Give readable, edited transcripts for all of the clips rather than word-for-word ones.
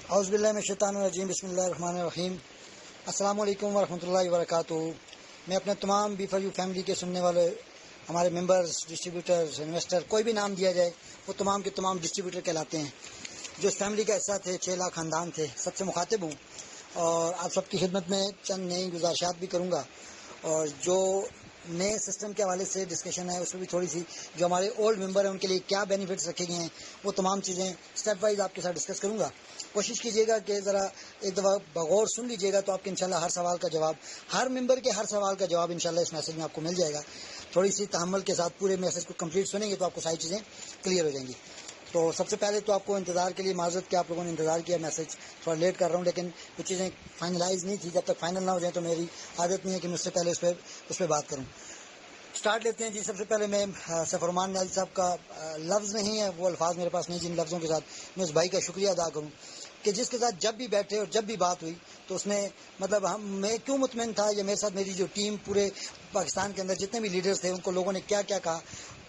औज़ुबिल्लाहि मिनश्शैतानिर्रजीम बिस्मिल्लाहिर्रहमानिर्रहीम। अस्सलामु अलैकुम वरहमतुल्लाहि वबरकातुहू। मैं अपने तमाम B4U फैमिली के सुनने वाले हमारे मेंबर्स, डिस्ट्रीब्यूटर्स, इन्वेस्टर, कोई भी नाम दिया जाए वो तमाम के तमाम डिस्ट्रीब्यूटर कहलाते हैं। जो इस फैमिली का हिस्सा थे, 6 लाख ख़ानदान थे, सबसे मुखातिब हूँ और आप सबकी खिदमत में चंद नई गुजारिशात भी करूँगा। और जो नए सिस्टम के हवाले से डिस्कशन है उसमें भी थोड़ी सी जो हमारे ओल्ड मेंबर हैं उनके लिए क्या बेनिफिट्स रखे गए हैं वो तमाम चीज़ें स्टेप वाइज आपके साथ डिस्कस करूँगा। कोशिश कीजिएगा कि ज़रा एक दफ़ा बगौर सुन लीजिएगा तो आपके इंशाल्लाह हर सवाल का जवाब, हर मेंबर के हर सवाल का जवाब इंशाल्लाह इस मैसेज में आपको मिल जाएगा। थोड़ी सी तहम्मुल के साथ पूरे मैसेज को कंप्लीट सुनेंगे तो आपको सारी चीज़ें क्लियर हो जाएंगी। तो सबसे पहले तो आपको इंतज़ार के लिए माज़रत कि आप लोगों ने इंतज़ार किया, मैसेज थोड़ा लेट कर रहा हूँ, लेकिन कुछ चीज़ें फाइनलाइज नहीं थी। जब तक फाइनल ना हो जाए तो मेरी आदत नहीं है कि मुझसे पहले उस पर बात करूँ। स्टार्ट लेते हैं जी। सबसे पहले मैं सफरमान न्याज़ी साहब का लफ्ज़ नहीं है, वो अल्फाज मेरे पास नहीं जिन लफ्ज़ों के साथ मैं उस भाई का शुक्रिया अदा करूँ कि जिसके साथ जब भी बैठे और जब भी बात हुई तो उसने मतलब मैं क्यों मुतमईन था या मेरे साथ मेरी जो टीम पूरे पाकिस्तान के अंदर जितने भी लीडर्स थे उनको लोगों ने क्या क्या कहा,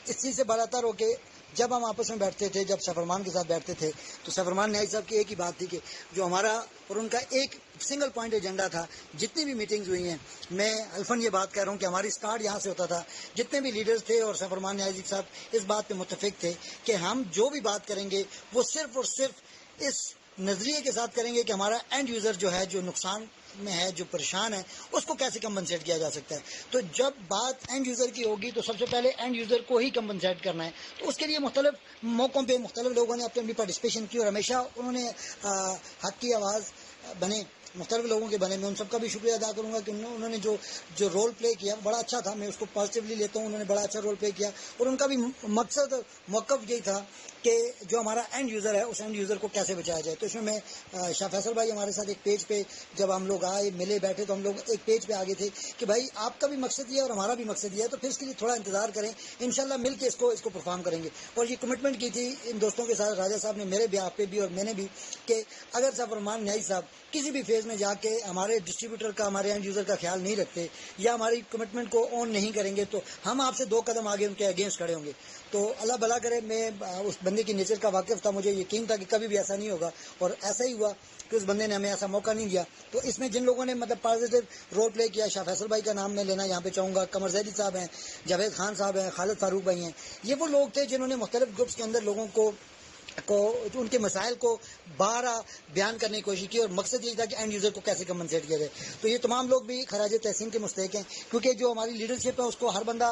इस चीज़ से बरातर हो के जब हम आपस में बैठते थे, जब सफरमान के साथ बैठते थे तो सफरमान न्याज़ी साहब की एक ही बात थी कि जो हमारा और उनका एक सिंगल पॉइंट एजेंडा था। जितनी भी मीटिंग्स हुई हैं, मैं अल्फन ये बात कह रहा हूँ कि हमारी स्टार्ट यहाँ से होता था। जितने भी लीडर्स थे और सफरमान न्याज़ी साहब इस बात पे मुत्तफिक थे कि हम जो भी बात करेंगे वो सिर्फ और सिर्फ इस नज़रिए के साथ करेंगे कि हमारा एंड यूज़र जो है, जो नुकसान में है, जो परेशान है, उसको कैसे कंपनसेट किया जा सकता है। तो जब बात एंड यूज़र की होगी तो सबसे पहले एंड यूज़र को ही कंपनसेट करना है। तो उसके लिए मुख्तलिफ मौक़ों पे मुख्तलिफ लोगों ने अपनी पार्टिसिपेशन की और हमेशा उन्होंने हक़ की आवाज़ बने, मुख्तलिफ लोगों के बने। मैं उन सबका भी शुक्रिया अदा करूँगा कि उन्होंने जो रोल प्ले किया बड़ा अच्छा था, मैं उसको पॉजिटिवली लेता हूँ। उन्होंने बड़ा अच्छा रोल प्ले किया और उनका भी मकसद मौक़िफ़ यही था कि जो हमारा एंड यूज़र है उस एंड यूज़र को कैसे बचाया जाए। तो इसमें मैं शाह फैसल भाई हमारे साथ एक पेज पे जब हम लोग आए, मिले, बैठे तो हम लोग एक पेज पे आगे थे कि भाई आपका भी मकसद ये है और हमारा भी मकसद ये है, तो फिर इसके लिए थोड़ा इंतज़ार करें, इंशाल्लाह मिल के इसको परफॉर्म करेंगे। और ये कमिटमेंट की थी इन दोस्तों के साथ, राजा साहब ने मेरे ब्याह पे भी और मैंने भी, कि अगर सफरमान न्याज़ी साहब किसी भी फेज़ में जाके हमारे डिस्ट्रीब्यूटर का, हमारे एंड यूज़र का ख्याल नहीं रखते या हमारी कमिटमेंट को ऑन नहीं करेंगे तो हम आपसे 2 कदम आगे उनके अगेंस्ट खड़े होंगे। तो अल्लाह भला करे। मैं उस बंदे की नेचर का वाकिफ़ था, मुझे यकीन था कि कभी भी ऐसा नहीं होगा और ऐसा ही हुआ कि उस बंदे ने हमें ऐसा मौका नहीं दिया। तो इसमें जिन लोगों ने मतलब पॉजिटिव रोल प्ले किया, शाह फैसल भाई का नाम मैं लेना यहाँ पे चाहूँगा, कमर जैदी साहब हैं, जावेद खान साहब हैं, खालिद फारूक भाई हैं, ये वो लोग थे जिन्होंने मुख्तलिफ ग्रुप्स के अंदर लोगों को उनके मसाइल को बाहर बयान करने की कोशिश की और मकसद यही था कि एंड यूज़र को कैसे कंपनसेट किया जाए। तो ये तमाम लोग भी खराज तहसीन के मुस्तहिक हैं, क्योंकि जो हमारी लीडरशिप है उसको हर बंदा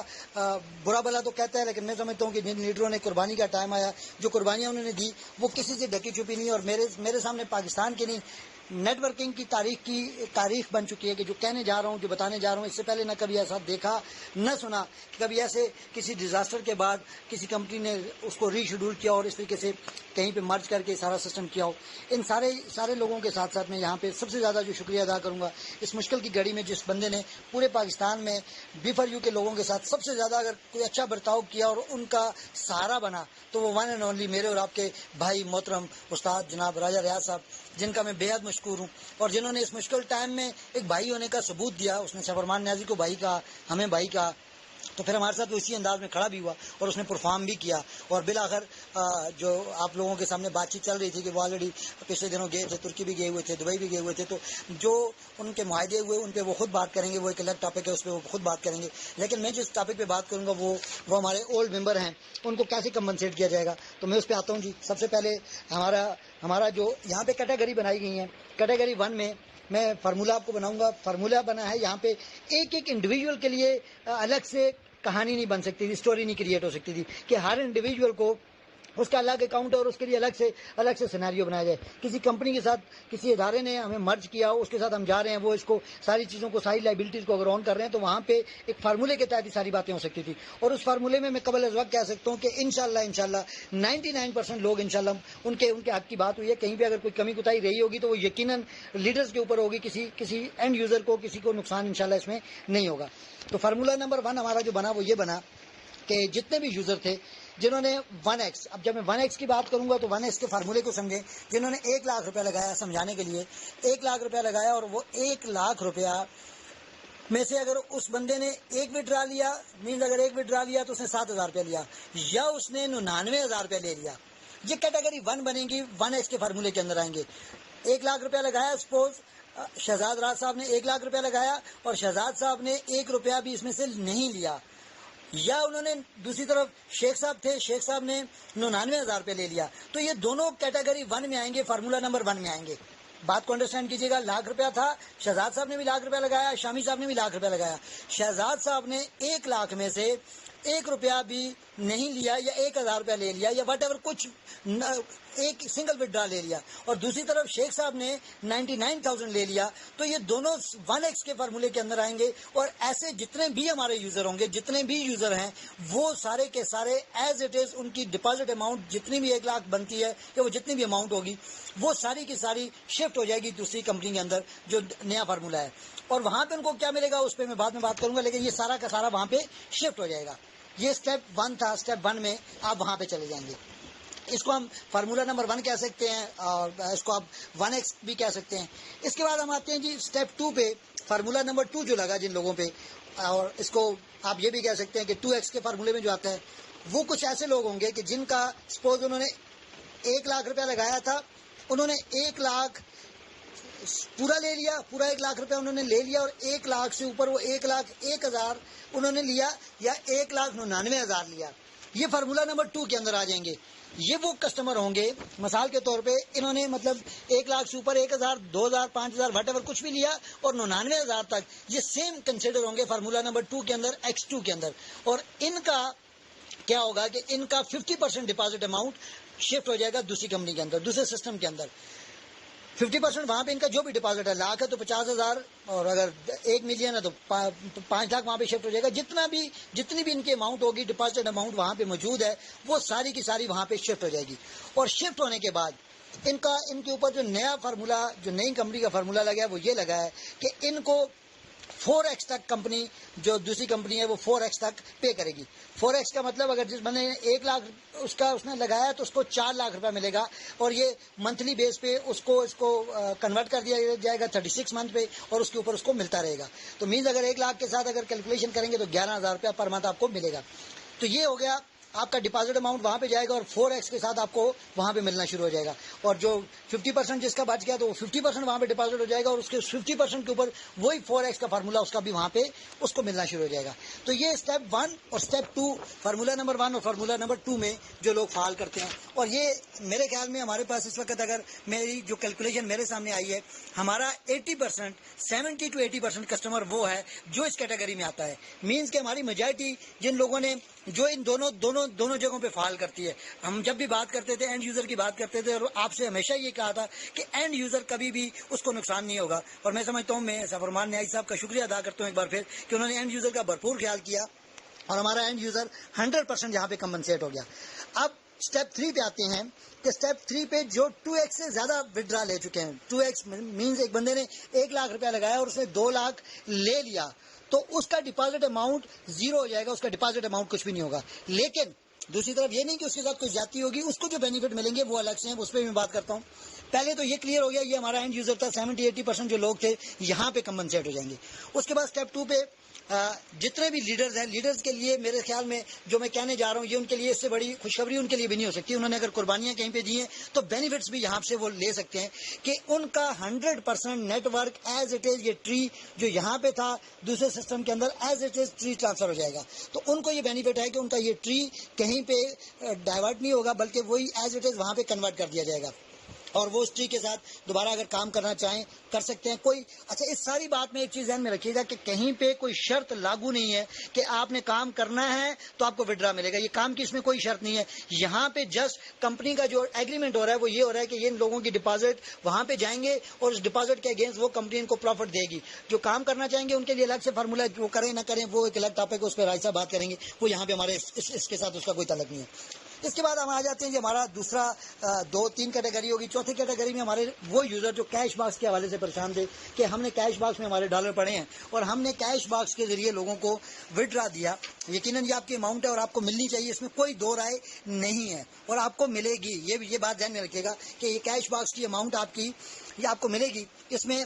बुरा भला तो कहता है, लेकिन मैं समझता हूँ कि जिन लीडरों ने कुर्बानी का टाइम आया, जो कुर्बानियाँ उन्होंने दी वो किसी से ढकी छुपी नहीं। और मेरे सामने पाकिस्तान की नहीं, नेटवर्किंग की तारीख बन चुकी है कि जो कहने जा रहा हूँ, जो बताने जा रहा हूँ, इससे पहले ना कभी ऐसा देखा न सुना कि कभी ऐसे किसी डिज़ास्टर के बाद किसी कंपनी ने उसको रीशेड्यूल किया और इस तरीके से कहीं पे मर्ज करके सारा सिस्टम किया हो। इन सारे लोगों के साथ साथ मैं यहाँ पे सबसे ज़्यादा जो शुक्रिया अदा करूँगा इस मुश्किल की घड़ी में जिस बंदे ने पूरे पाकिस्तान में B4U के लोगों के साथ सबसे ज़्यादा अगर कोई अच्छा बर्ताव किया और उनका सहारा बना तो वो वन एंड ओनली मेरे और आपके भाई मोहतरम उस्ताद जनाब राजा रियाज साहब, जिनका मैं बेहद मशकूर हूँ और जिन्होंने इस मुश्किल टाइम में एक भाई होने का सबूत दिया। उसने सफरमान न्याज़ी को भाई कहा, हमें भाई कहा, तो फिर हमारे साथ वो इसी अंदाज में खड़ा भी हुआ और उसने परफॉर्म भी किया। और बिलाखिर जो आप लोगों के सामने बातचीत चल रही थी कि वो ऑलरेडी पिछले दिनों गए थे, तुर्की भी गए हुए थे, दुबई भी गए हुए थे, तो जो उनके मुआहदे हुए उन पर वो खुद बात करेंगे, वो एक अलग टॉपिक है, उस पर वो खुद बात करेंगे। लेकिन मैं जिस टॉपिक पे बात करूँगा वो हमारे ओल्ड मेंबर हैं, उनको कैसे कंपनसेट किया जाएगा, तो मैं उस पर आता हूँ जी। सबसे पहले हमारा जो यहाँ पे कैटेगरी बनाई गई है, कैटेगरी 1 में मैं फार्मूला आपको बनाऊंगा। फार्मूला बना है यहाँ पे एक एक इंडिविजुअल के लिए अलग से कहानी नहीं बन सकती थी, स्टोरी नहीं क्रिएट हो सकती थी कि हर इंडिविजुअल को उसका अलग अकाउंट और उसके लिए अलग से सिनेरियो बनाया जाए। किसी कंपनी के साथ किसी इदारे ने हमें मर्ज किया, उसके साथ हम जा रहे हैं, वो इसको सारी चीज़ों को, सारी लाइबिलिटीज़ को अगर ऑन कर रहे हैं तो वहाँ पे एक फार्मूले के तहत ही सारी बातें हो सकती थी। और उस फार्मूले में मैं कबल अज़ वक्त कह सकता हूँ कि इंशाल्लाह 99% लोग इंशाल्लाह उनके हक की बात हुई है। कहीं भी अगर कोई कमी कुताही रही होगी तो वो यकीनन लीडर्स के ऊपर होगी, किसी एंड यूज़र को, किसी को नुकसान इंशाल्लाह इसमें नहीं होगा। तो फार्मूला नंबर 1 हमारा जो बना वो ये बना कि जितने भी यूज़र थे जिन्होंने 1x, अब जब मैं 1x की बात करूंगा तो 1x के फार्मूले को समझें, जिन्होंने 1 लाख रुपया लगाया, समझाने के लिए 1 लाख रुपया लगाया और वो 1 लाख रुपया में से अगर उस बंदे ने एक विड्रा लिया, मीन्स अगर एक विड्रा लिया तो उसने 7,000 रुपया लिया या उसने 99,000 रुपया ले लिया, ये कैटेगरी 1 बनेगी, 1x के फार्मूले के अंदर आएंगे। 1 लाख रुपया लगाया, सपोज शहजाद राज साहब ने 1 लाख रुपया लगाया और शहजाद साहब ने 1 रुपया भी इसमें से नहीं लिया, या उन्होंने दूसरी तरफ शेख साहब थे, शेख साहब ने 99,000 रुपये ले लिया, तो ये दोनों कैटेगरी 1 में आएंगे, फार्मूला नंबर 1 में आएंगे। बात को अंडरस्टैंड कीजिएगा। लाख रुपया था, शहजाद साहब ने भी लाख रुपया लगाया, शामी साहब ने भी लाख रुपया लगाया। शहजाद साहब ने 1 लाख में से 1 रुपया भी नहीं लिया या 1,000 रुपया ले लिया या वट एवर, कुछ एक सिंगल विड्रॉ ले लिया, और दूसरी तरफ शेख साहब ने 99,000 ले लिया, तो ये दोनों 1x के फार्मूले के अंदर आएंगे। और ऐसे जितने भी हमारे यूजर होंगे, जितने भी यूजर हैं, वो सारे के सारे एज इट इज उनकी डिपॉजिट अमाउंट जितनी भी 1 लाख बनती है या वो जितनी भी अमाउंट होगी, वो सारी की सारी शिफ्ट हो जाएगी दूसरी कंपनी के अंदर जो नया फार्मूला है। और वहां पे उनको क्या मिलेगा उस पर मैं बाद में बात करूंगा, लेकिन ये सारा का सारा वहां पे शिफ्ट हो जाएगा। ये स्टेप 1 था। स्टेप 1 में आप वहां पे चले जाएंगे। इसको हम फार्मूला नंबर 1 कह सकते हैं और इसको आप 1x भी कह सकते हैं। इसके बाद हम आते हैं जी स्टेप 2 पे, फार्मूला नंबर 2 जो लगा जिन लोगों पे, और इसको आप ये भी कह सकते हैं कि 2x के फार्मूले में जो आता है, वो कुछ ऐसे लोग होंगे कि जिनका सपोज उन्होंने 1 लाख रुपया लगाया था, उन्होंने 1 लाख पूरा ले लिया, पूरा 1 लाख रुपया उन्होंने ले लिया, और 1 लाख से ऊपर वो 1,01,000 उन्होंने लिया या 1,99,000 लिया। ये फार्मूला नंबर 2 के अंदर आ जाएंगे। ये वो कस्टमर होंगे, मिसाल के तौर पे इन्होंने मतलब 1 लाख से ऊपर 1,000, 2,000, 5,000 वट एवर कुछ भी लिया और 99,000 तक, ये सेम कंसिडर होंगे फार्मूला नंबर 2 के अंदर, X2 के अंदर। और इनका क्या होगा कि इनका 50% डिपॉजिट अमाउंट शिफ्ट हो जाएगा दूसरी कंपनी के अंदर, दूसरे सिस्टम के अंदर। 50% वहां पे इनका जो भी डिपॉजिट है, लाख है तो 50,000, और अगर 1 मिलियन है तो 5 लाख वहां पे शिफ्ट हो जाएगा। जितनी भी इनकी अमाउंट होगी, डिपॉजिट अमाउंट वहां पे मौजूद है, वो सारी की सारी वहां पे शिफ्ट हो जाएगी। और शिफ्ट होने के बाद इनके ऊपर जो नया फार्मूला, जो नई कंपनी का फार्मूला लगा है, वो ये लगा है कि इनको 4x तक कंपनी, जो दूसरी कंपनी है, वो 4x तक पे करेगी। 4x का मतलब अगर जिस बंदे ने 1 लाख उसने लगाया तो उसको 4 लाख रुपया मिलेगा, और ये मंथली बेस पे इसको कन्वर्ट कर दिया जाएगा 36 मंथ पे, और उसके ऊपर उसको मिलता रहेगा। तो मीन्स अगर 1 लाख के साथ अगर कैलकुलेशन करेंगे तो 11,000 रुपया पर मंथ आपको मिलेगा। तो ये हो गया आपका डिपॉजिट अमाउंट वहां पे जाएगा, और 4x के साथ आपको वहां पे मिलना शुरू हो जाएगा। और जो 50% जिसका बच गया तो वो 50% वहां पे डिपॉजिट हो जाएगा, और उसके 50% के ऊपर वही 4x का फार्मूला उसका भी वहां पे उसको मिलना शुरू हो जाएगा। तो ये स्टेप 1 और स्टेप 2, फार्मूला नंबर 1 और फार्मूला नंबर 2 में जो लोग फाल करते हैं। और ये मेरे ख्याल में हमारे पास इस वक्त, अगर मेरी जो कैलकुलेशन मेरे सामने आई है, हमारा 80%, 70 to 80% कस्टमर वो है जो इस कैटेगरी में आता है। मीन्स कि हमारी मेजॉरिटी जिन लोगों ने जो इन दोनों जगहों पे फाल करती है। हम जब भी बात करते थे, एंड यूजर की बात करते थे, और आपसे हमेशा ये कहा था कि एंड यूजर कभी भी उसको नुकसान नहीं होगा। और मैं समझता हूँ, मैं सफरमान न्याई साहब का शुक्रिया अदा करता हूँ एक बार फिर कि उन्होंने एंड यूजर का भरपूर ख्याल किया, और हमारा एंड यूजर 100% यहाँ पे कंपनसेट हो गया। अब स्टेप 3 पे आते हैं कि स्टेप 3 पे जो 2x से ज्यादा विड्रा ले चुके हैं, 2x मीन्स एक बंदे ने 1 लाख रुपया लगाया और उसने 2 लाख ले लिया, तो उसका डिपॉजिट अमाउंट 0 हो जाएगा, उसका डिपॉजिट अमाउंट कुछ भी नहीं होगा। लेकिन दूसरी तरफ ये नहीं कि उसके साथ कोई ज्यादती होगी, उसको जो बेनिफिट मिलेंगे वो अलग से हैं, उस पर मैं बात करता हूँ। पहले तो ये क्लियर हो गया, ये हमारा एंड यूजर था, 70-80% जो लोग थे यहाँ पे कंपनसेट हो जाएंगे। उसके बाद स्टेप 2 पे जितने भी लीडर्स हैं, लीडर्स के लिए मेरे ख्याल में जो मैं कहने जा रहा हूँ, ये उनके लिए इससे बड़ी खुशखबरी उनके लिए भी नहीं हो सकती। उन्होंने अगर कुर्बानियां कहीं पे दी हैं तो बेनिफिट्स भी यहाँ से वो ले सकते हैं कि उनका 100% नेटवर्क एज इट इज, ये ट्री जो यहाँ पे था दूसरे सिस्टम के अंदर, as it is tree transfer हो जाएगा। तो उनको ये बेनिफिट है कि उनका ये ट्री कहीं पे डाइवर्ट नहीं होगा, बल्कि वही एज इट इज वहाँ पे कन्वर्ट कर दिया जाएगा, और वो उस ट्री के साथ दोबारा अगर काम करना चाहें कर सकते हैं। कोई अच्छा, इस सारी बात में एक चीज ध्यान में रखिएगा कि कहीं पे कोई शर्त लागू नहीं है कि आपने काम करना है तो आपको विड्रा मिलेगा। ये काम की इसमें कोई शर्त नहीं है। यहाँ पे जस्ट कंपनी का जो एग्रीमेंट हो रहा है वो ये हो रहा है कि इन लोगों की डिपॉजिट वहां पे जाएंगे और उस डिपॉजिट के अगेंस्ट वो कंपनी इनको प्रॉफिट देगी। जो काम करना चाहेंगे उनके लिए अलग से फार्मूला, वो करें ना करें वो एक अलग टॉपिक है, उस पर राय साहब बात करेंगे, वो यहाँ पे हमारे इसके साथ उसका कोई तल्लुक नहीं है। इसके बाद हम आ जाते हैं कि हमारा दूसरा 2-3 कैटेगरी होगी। चौथी कैटेगरी में हमारे वो यूजर जो कैश बॉक्स के हवाले से परेशान थे कि हमने कैश बॉक्स में हमारे डॉलर पड़े हैं और हमने कैश बॉक्स के जरिए लोगों को विड्रा दिया। यकीनन ये आपकी अमाउंट है और आपको मिलनी चाहिए, इसमें कोई दो राय नहीं है, और आपको मिलेगी। ये बात ध्यान में रखिएगा कि ये कैश बॉक्स की अमाउंट आपकी, ये आपको मिलेगी। इसमें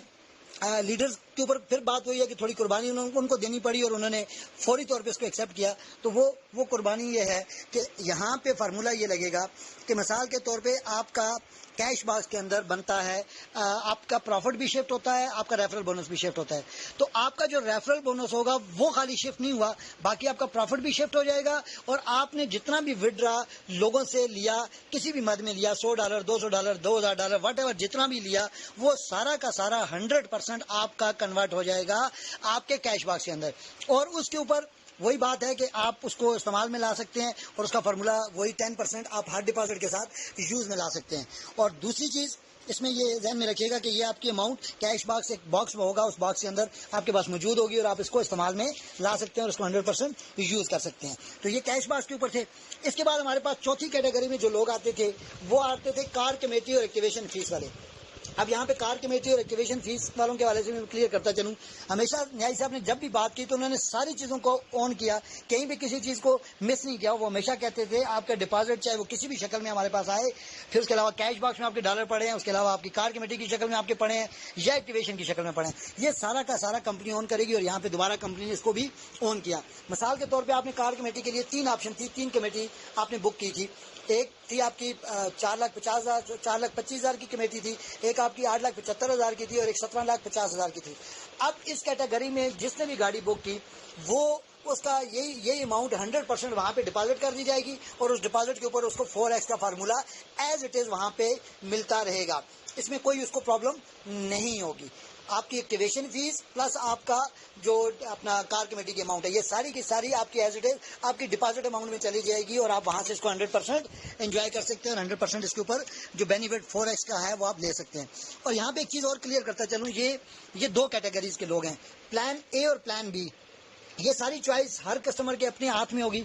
लीडर्स کے اوپر پھر بات ہوئی ہے کہ تھوڑی قربانی ان کو دینی پڑی اور انہوں نے فوری طور پہ اس کو ایکسیپٹ کیا. تو وہ قربانی یہ ہے کہ یہاں پہ فارمولہ یہ لگے گا کہ مثال کے طور پہ آپ کا کیش باکس کے اندر بنتا ہے, آپ کا پروفٹ بھی شفٹ ہوتا ہے, آپ کا ریفرل بونس بھی شفٹ ہوتا ہے. تو آپ کا جو ریفرل بونس ہوگا وہ خالی شفٹ نہیں ہوا, باقی آپ کا پروفٹ بھی شفٹ ہو جائے گا, اور آپ نے جتنا بھی وڈرا لوگوں سے لیا, کسی بھی مد میں لیا, $100, $200, $2000, واٹ ایور جتنا بھی لیا, وہ سارا کا سارا 100% آپ کا کنورٹ ہو جائے گا آپ کے کیش باکس کے اندر. اور اس کے اوپر وہی بات ہے کہ آپ اس کو استعمال میں لا سکتے ہیں, اور اس کا فارمولہ وہی 10% آپ ہارڈ ڈپازٹ کے ساتھ یوز میں لا سکتے ہیں. اور دوسری چیز اس میں یہ ذہن میں رکھیے گا کہ یہ آپ کی اماؤنٹ کیش باکس ایک باکس میں ہوگا, اس باکس کے اندر آپ کے پاس موجود ہوگی اور آپ اس کو استعمال میں لا سکتے ہیں اور اس کو 100% یوز کر سکتے ہیں. تو یہ کیش باکس کے اوپر تھے. اس کے بعد ہمارے پاس چوتھی کیٹیگری میں جو لوگ آتے تھے وہ آتے تھے کار کمیٹی اور ایکٹیویشن فیس والے. اب یہاں پہ کار کمیٹی اور ایکٹیویشن فیس والوں کے حوالے سے میں کلیئر کرتا چلوں. ہمیشہ نیائی صاحب نے جب بھی بات کی تو انہوں نے ساری چیزوں کو آن کیا, کہیں بھی کسی چیز کو مس نہیں کیا. وہ ہمیشہ کہتے تھے آپ کا ڈپازٹ چاہے وہ کسی بھی شکل میں ہمارے پاس آئے, پھر اس کے علاوہ کیش باکس میں آپ کے ڈالر پڑے ہیں, اس کے علاوہ آپ کی کار کمیٹی کی شکل میں آپ کے پڑے ہیں یا ایکٹیویشن کی شکل میں پڑے ہیں, یہ سارا کا سارا کمپنی آن کرے گی. اور یہاں پہ دوبارہ کمپنی نے اس کو بھی آن کیا. مثال کے طور پہ آپ نے کار کمیٹی کے لیے 3 آپشن تھی, 3 کمیٹی آپ نے بک کی تھی. ایک تھی آپ کی 4,25,000 کی کمیٹی تھی, ایک آپ کی 8,75,000 کی تھی, اور ایک 17,50,000 کی تھی. اب اس کیٹیگری میں جس نے بھی گاڑی بک کی وہ اس کا یہی اماؤنٹ 100% وہاں پہ ڈپازٹ کر دی جائے گی, اور اس ڈپازٹ کے اوپر اس کو 4x کا فارمولا ایز اٹ از وہاں پہ ملتا رہے گا. اس میں کوئی اس کو پرابلم نہیں ہوگی. آپ کی ایکٹیویشن فیس پلس آپ کا جو اپنا کار کمیٹی کی اماؤنٹ ہے, یہ ساری کی ساری آپ کی ایز اٹ از آپ کی ڈپازٹ اماؤنٹ میں چلی جائے گی, اور آپ وہاں سے اس کو 100% انجوائے کر سکتے ہیں, اور 100% اس کے اوپر جو بینیفٹ 4x کا ہے وہ آپ لے سکتے ہیں. اور یہاں پہ ایک چیز اور کلیئر کرتا چلوں, یہ 2 کیٹیگریز کے لوگ ہیں, پلان اے اور پلان بی. یہ ساری چوائس ہر کسٹمر کے اپنے ہاتھ میں ہوگی.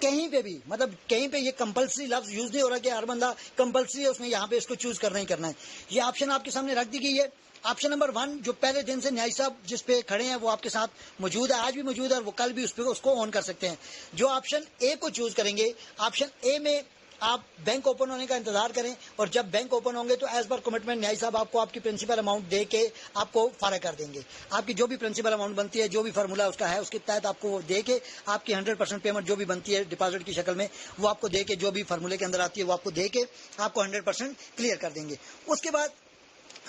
کہیں پہ بھی مطلب کہیں پہ یہ کمپلسری لفظ یوز نہیں ہو رہا کہ ہر بندہ کمپلسری ہے اس نے یہاں پہ اس کو چوز کرنا ہی کرنا ہے. یہ آپشن آپ کے سامنے رکھ دی گئی ہے. آپشن نمبر 1 جو پہلے دن سے نیائی صاحب جس پہ کھڑے ہیں وہ آپ کے ساتھ موجود ہے, آج بھی موجود ہے, اور وہ کل بھی اس کو آن کر سکتے ہیں. جو آپشن اے کو چوز کریں گے, آپشن اے میں آپ بینک اوپن ہونے کا انتظار کریں, اور جب بینک اوپن ہوں گے تو ایز پر کمٹمنٹ نیائی صاحب آپ کو آپ کی پرنسپل اماؤنٹ دے کے آپ کو فارغ کر دیں گے. آپ کی جو بھی پرنسپل اماؤنٹ بنتی ہے, جو بھی فارمولا اس کا ہے, اس کے تحت آپ کو وہ دے کے آپ کی 100% پیمنٹ جو بھی بنتی ہے ڈپازٹ کی شکل میں وہ آپ کو دے کے, جو بھی فارمولے کے اندر آتی ہے وہ آپ کو دے کے آپ کو 100% کلیئر کر دیں گے. اس کے بعد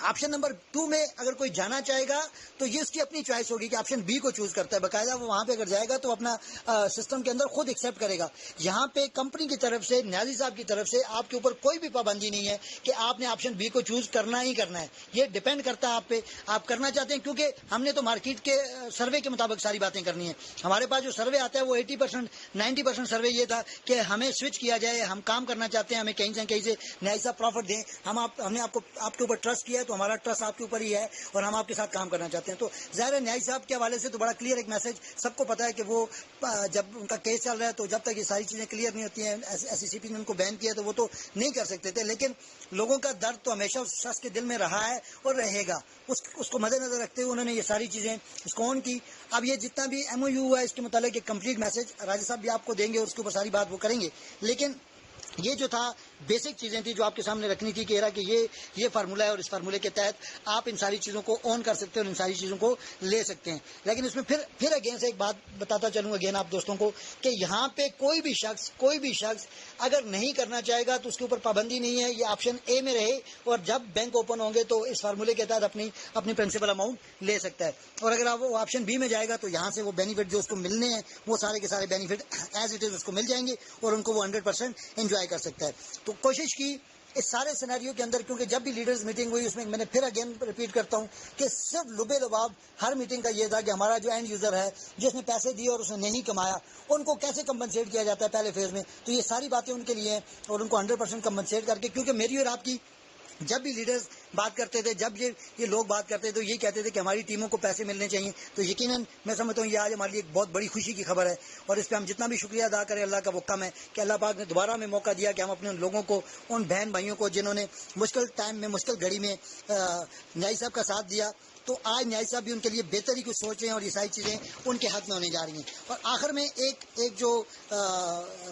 آپشن نمبر 2 میں اگر کوئی جانا چاہے گا تو یہ اس کی اپنی چوائس ہوگی کہ آپشن بی کو چوز کرتا ہے. باقاعدہ وہ وہاں پہ اگر جائے گا تو اپنا سسٹم کے اندر خود ایکسیپٹ کرے گا. یہاں پہ کمپنی کی طرف سے, نیازی صاحب کی طرف سے آپ کے اوپر کوئی بھی پابندی نہیں ہے کہ آپ نے آپشن بی کو چوز کرنا ہی کرنا ہے. یہ ڈپینڈ کرتا ہے آپ پہ, آپ کرنا چاہتے ہیں, کیونکہ ہم نے تو مارکیٹ کے سروے کے مطابق ساری باتیں کرنی ہیں. ہمارے پاس جو سروے آتا ہے وہ 80% 90% سروے یہ تھا کہ ہمیں سوئچ کیا جائے, ہم کام کرنا چاہتے ہیں, ہمیں کہیں سے نیائی صاحب پروفٹ دیں, ہم نے آپ کے اوپر ٹرسٹ کیا ہے تو ہمارا ٹرسٹ آپ کے اوپر ہی ہے, اور ہم آپ کے ساتھ کام کرنا چاہتے ہیں. تو ظاہر ہے نیائی صاحب کے حوالے سے تو بڑا کلیئر ایک میسج سب کو پتا ہے کہ وہ جب ان کا کیس چل رہا ہے تو جب تک یہ ساری چیزیں کلیئر نہیں ہوتی ہیں, ایس سی پی نے ان کو بین کیا تو وہ تو نہیں کر سکتے تھے, لیکن لوگوں کا درد تو ہمیشہ اس شخص کے دل میں رہا ہے اور رہے گا. اس کو مد نظر رکھتے ہوئے انہوں نے یہ ساری چیزیں اس کو آن کی. اب یہ جتنا بھی ایم او یو ہوا ہے اس کے متعلق ایک کمپلیٹ میسج راجہ صاحب بھی آپ کو دیں گے, اور اس کے اوپر ساری بات وہ کریں گے. لیکن یہ جو تھا بیسک چیزیں تھی جو آپ کے سامنے رکھنی تھی کہ یہ فارمولا ہے, اور اس فارمولے کے تحت آپ ان ساری چیزوں کو آن کر سکتے ہیں اور ان ساری چیزوں کو لے سکتے ہیں. لیکن اس میں پھر اگین سے ایک بات بتاتا چلوں اگین آپ دوستوں کو کہ یہاں پہ کوئی بھی شخص اگر نہیں کرنا چاہے گا تو اس کے اوپر پابندی نہیں ہے. یہ آپشن اے میں رہے, اور جب بینک اوپن ہوں گے تو اس فارمولے کے تحت اپنی پرنسپل اماؤنٹ لے سکتا ہے. اور اگر وہ آپشن بی میں جائے گا تو یہاں سے وہ بینیفٹ جو اس کو ملنے ہیں وہ سارے کے سارے بینیفٹ ایز اٹ از اس کو مل جائیں گے, اور ان کو وہ 100% انجوائے کر سکتا ہے. تو کوشش کی اس سارے سیناریو کے اندر, کیونکہ جب بھی لیڈرز میٹنگ ہوئی اس میں میں نے پھر اگین ریپیٹ کرتا ہوں کہ صرف لبے لباب ہر میٹنگ کا یہ تھا کہ ہمارا جو اینڈ یوزر ہے جس نے پیسے دیے اور اس نے نہیں کمایا, ان کو کیسے کمپنسیٹ کیا جاتا ہے پہلے فیز میں. تو یہ ساری باتیں ان کے لیے ہیں, اور ان کو 100% کمپنسیٹ کر کے, کیونکہ میری اور آپ کی جب بھی لیڈرز بات کرتے تھے, جب یہ لوگ بات کرتے تھے تو یہ کہتے تھے کہ ہماری ٹیموں کو پیسے ملنے چاہیے. تو یقیناً میں سمجھتا ہوں یہ آج ہمارے لیے ایک بہت بڑی خوشی کی خبر ہے, اور اس پہ ہم جتنا بھی شکریہ ادا کریں اللہ کا وہ کم ہے کہ اللہ پاک نے دوبارہ ہمیں موقع دیا کہ ہم اپنے ان لوگوں کو, ان بہن بھائیوں کو جنہوں نے مشکل ٹائم میں, مشکل گھڑی میں نیائی صاحب کا ساتھ دیا, تو آج نیائی صاحب بھی ان کے لیے بہتری کو سوچ رہے ہیں, اور یہ ساری چیزیں ان کے حق میں ہونے جا رہی ہیں. اور آخر میں ایک جو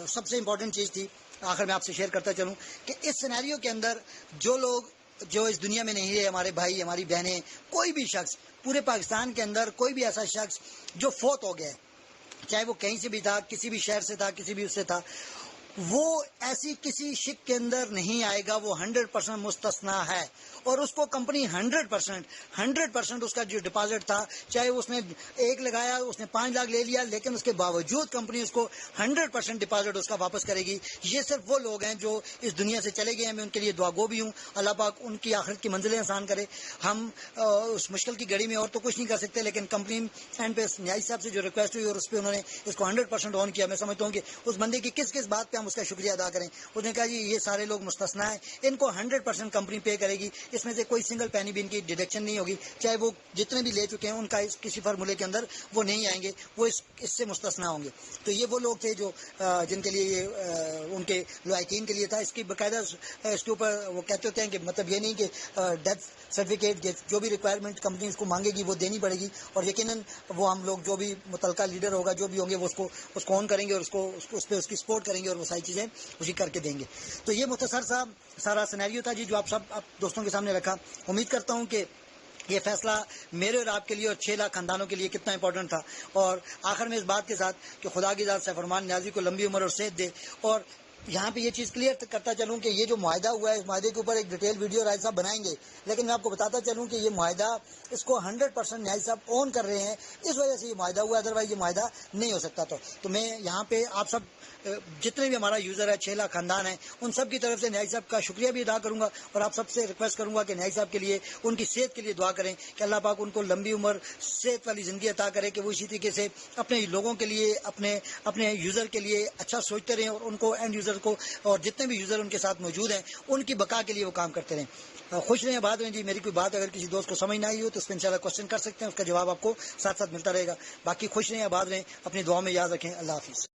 سب سے امپورٹنٹ چیز تھی, آخر میں آپ سے شیئر کرتا چلوں کہ اس سینیریو کے اندر جو لوگ جو اس دنیا میں نہیں ہے، ہمارے بھائی ہماری بہنیں، کوئی بھی شخص پورے پاکستان کے اندر کوئی بھی ایسا شخص جو فوت ہو گیا ہے، چاہے وہ کہیں سے بھی تھا، کسی بھی شہر سے تھا، کسی بھی اس سے تھا، وہ ایسی کسی شک کے اندر نہیں آئے گا، وہ 100% مستثنا ہے، اور اس کو کمپنی 100% اس کا جو ڈپازٹ تھا، چاہے اس نے 1 لگایا، اس نے 5 لاکھ لے لیا، لیکن اس کے باوجود کمپنی اس کو 100% ڈپازٹ اس کا واپس کرے گی۔ یہ صرف وہ لوگ ہیں جو اس دنیا سے چلے گئے ہیں، میں ان کے لیے دعا گو بھی ہوں، اللہ پاک ان کی آخرت کی منزلیں آسان کرے۔ ہم اس مشکل کی گھڑی میں اور تو کچھ نہیں کر سکتے، لیکن کمپنی اینڈ پہ نیاز صاحب سے جو ریکویسٹ ہوئی اور اس پہ انہوں نے اس کو 100% آن کیا، میں سمجھتا ہوں کہ اس بندے کی کس بات پہ ہم اس کا شکریہ ادا کریں۔ اس نے کہا جی یہ سارے لوگ مستثنا ہیں، ان کو 100% کمپنی پے کرے گی، اس میں سے کوئی سنگل پینی بھی ان کی ڈیڈکشن نہیں ہوگی، چاہے وہ جتنے بھی لے چکے ہیں ان کا کسی فارمولے کے اندر وہ نہیں آئیں گے، وہ اس سے مستثنا ہوں گے۔ تو یہ وہ لوگ تھے جو جن کے لیے یہ ان کے لائقین کے لیے تھا۔ اس کی باقاعدہ اس کے اوپر وہ کہتے ہوتے ہیں کہ مطلب یہ نہیں کہ ڈیتھ سرٹیفکیٹ جو بھی ریکوائرمنٹ کمپنی اس کو مانگے گی وہ دینی پڑے گی، اور یقیناً وہ ہم لوگ جو بھی متعلقہ لیڈر ہوگا، جو بھی ہوں گے، وہ اس کو آن کریں گے اور اس پہ اس کی سپورٹ کریں گے اور وہ ساری چیزیں اسی کر کے دیں گے۔ تو یہ مختصر سا سارا سینیریو تھا جی، جو آپ دوستوں کے سامنے رکھا۔ امید کرتا ہوں کہ یہ فیصلہ میرے اور آپ کے لیے اور 6 لاکھ خاندانوں کے لیے کتنا امپورٹنٹ تھا، اور آخر میں اس بات کے ساتھ کہ خدا کی ذات سیفرمان نیازی کو لمبی عمر اور صحت دے، اور یہاں پہ یہ چیز کلیئر کرتا چلوں کہ یہ جو معاہدہ ہوا ہے، اس معاہدے کے اوپر ایک ڈیٹیل ویڈیو راج صاحب بنائیں گے، لیکن میں آپ کو بتاتا چلوں کہ یہ معاہدہ اس کو 100% نیاز صاحب اون کر رہے ہیں، اس وجہ سے یہ معاہدہ ہوا ہے، ادروائز یہ معاہدہ نہیں ہو سکتا تھا۔ تو میں یہاں پہ آپ سب جتنے بھی ہمارا یوزر ہے، 6 لاکھ خاندان ہیں، ان سب کی طرف سے نیاز صاحب کا شکریہ بھی ادا کروں گا، اور آپ سب سے ریکویسٹ کروں گا کہ نیاز صاحب کے لیے ان کی صحت کے لیے دعا کریں کہ اللہ پاک ان کو لمبی عمر صحت والی زندگی عطا کرے، کہ وہ اسی طریقے سے اپنے لوگوں کے لیے، اپنے یوزر کے لیے اچھا سوچتے رہیں، اور ان کو اینڈ یوزر کو اور جتنے بھی یوزر ان کے ساتھ موجود ہیں ان کی بقا کے لیے وہ کام کرتے رہیں۔ خوش رہیں آباد میں جی۔ میری کوئی بات اگر کسی دوست کو سمجھ نہ آئی ہو تو اس پہ انشاءاللہ کوشچن کر سکتے ہیں، اس کا جواب آپ کو ساتھ ساتھ ملتا رہے گا۔ باقی خوش رہیں آباد رہیں، اپنی دعاؤں میں یاد رکھیں۔ اللہ حافظ۔